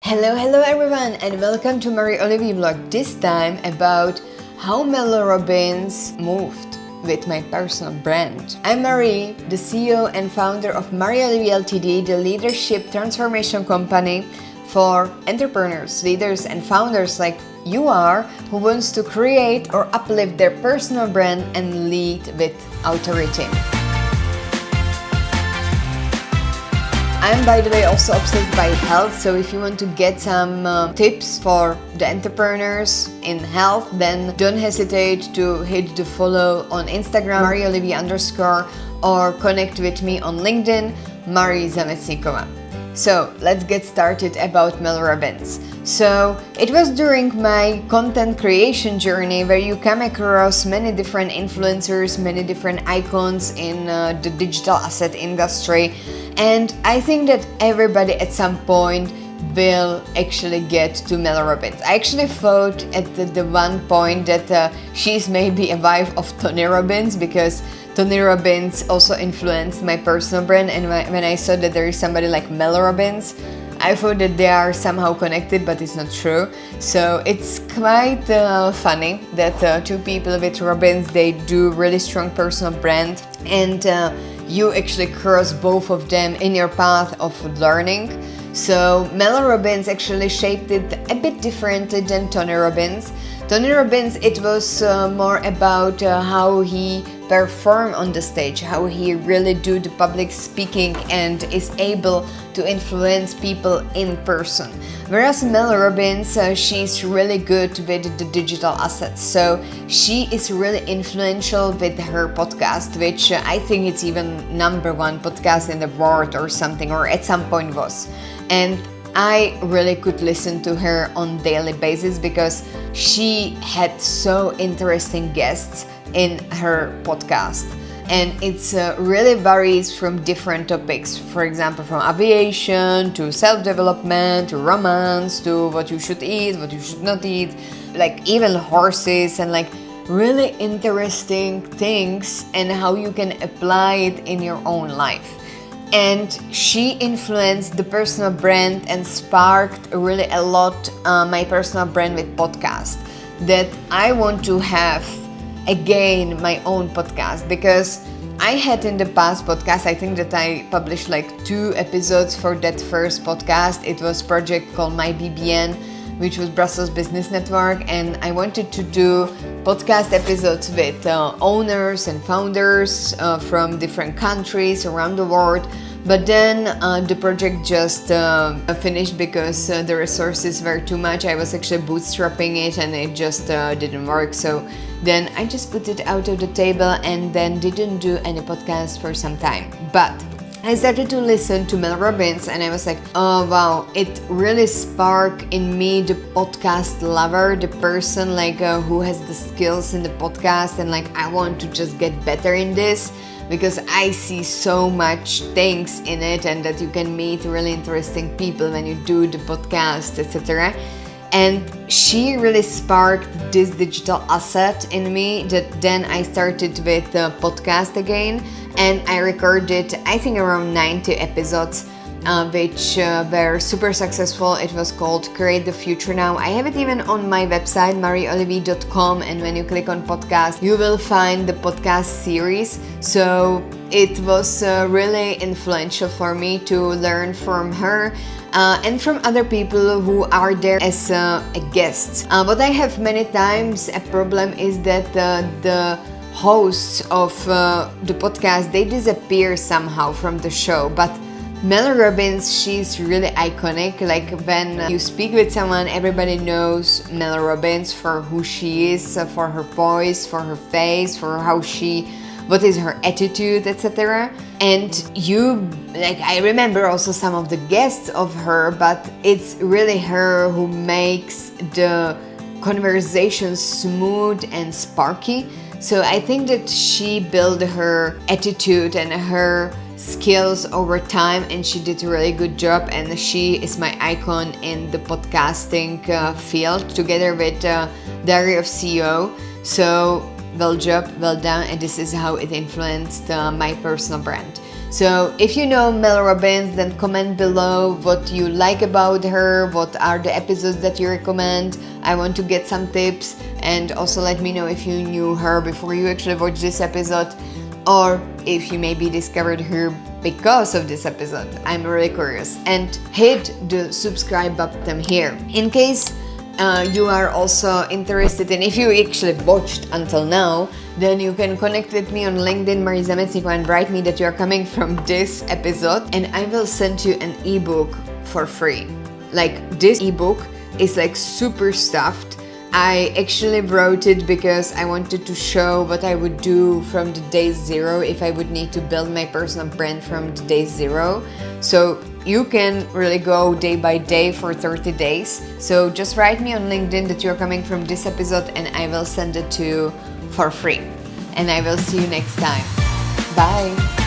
Hello everyone, and welcome to Marie Olivier vlog. This time about how Mel Robbins moved with my personal brand. I'm Marie, the CEO and founder of Marie Olivier Ltd, the leadership transformation company for entrepreneurs, leaders and founders like you are, who wants to create or uplift their personal brand and lead with authority. I'm, by the way, also obsessed by health, so if you want to get some tips for the entrepreneurs in health, then don't hesitate to hit the follow on Instagram, _, or connect with me on LinkedIn, Marie Zamecnikova. So let's get started about Mel Robbins. So it was during my content creation journey where you come across many different influencers, many different icons in the digital asset industry, and I think that everybody at some point will actually get to Mel Robbins. I actually thought at the one point that she's maybe a wife of Tony Robbins, because Tony Robbins also influenced my personal brand, and when I saw that there is somebody like Mel Robbins, I thought that they are somehow connected, but it's not true. So it's quite funny that two people with Robbins, they do really strong personal brand, and you actually cross both of them in your path of learning. So Mel Robbins actually shaped it a bit differently than Tony Robbins. Tony Robbins, it was more about how he perform on the stage, how he really do the public speaking and is able to influence people in person. Whereas Mel Robbins, she's really good with the digital assets. So she is really influential with her podcast, which I think it's even #1 podcast in the world or something, or at some point was. And I really could listen to her on daily basis because she had so interesting guests in her podcast, and it's really varies from different topics. For example, from aviation to self-development to romance to what you should eat, what you should not eat, like even horses, and like really interesting things and how you can apply it in your own life. And she influenced the personal brand and sparked really a lot my personal brand with podcast, that I want to have again my own podcast, because I had in the past podcast, I think that I published like 2 episodes for that first podcast. It was project called My BBN, which was Brussels Business Network, and I wanted to do podcast episodes with owners and founders from different countries around the world. But then the project just finished because the resources were too much. I was actually bootstrapping it and it just didn't work. So then I just put it out of the table and then didn't do any podcast for some time. But I started to listen to Mel Robbins and I was like, oh wow, it really sparked in me the podcast lover, the person like who has the skills in the podcast, and like I want to just get better in this, because I see so much things in it, and that you can meet really interesting people when you do the podcast, etc. And she really sparked this digital asset in me, that then I started with the podcast again, and I recorded I think around 90 episodes which were super successful. It was called Create the Future Now. I have it even on my website, marieolivier.com, and when you click on podcast, you will find the podcast series. So it was really influential for me to learn from her and from other people who are there as a guest. What I have many times a problem is that the hosts of the podcast, they disappear somehow from the show, but Mel Robbins, she's really iconic. Like when you speak with someone, everybody knows Mel Robbins for who she is, for her voice, for her face, for how what is her attitude, etc. And I remember also some of the guests of her, but it's really her who makes the conversation smooth and sparky. So I think that she built her attitude and her skills over time, and she did a really good job, and she is my icon in the podcasting field, together with Diary of CEO. So well job, well done, and this is how it influenced my personal brand. So if you know Mel Robbins, then comment below what you like about her, what are the episodes that you recommend. I want to get some tips, and also let me know if you knew her before you actually watched this episode, or if you maybe discovered her because of this episode. I'm really curious. And hit the subscribe button here. In case you are also interested in, if you actually watched until now, then you can connect with me on LinkedIn, Marisa Metsniko, and write me that you are coming from this episode, and I will send you an ebook for free. Like, this ebook is like super stuffed. I actually wrote it because I wanted to show what I would do from the day zero if I would need to build my personal brand from the day zero. So you can really go day by day for 30 days. So just write me on LinkedIn that you're coming from this episode, and I will send it to you for free. And I will see you next time. Bye.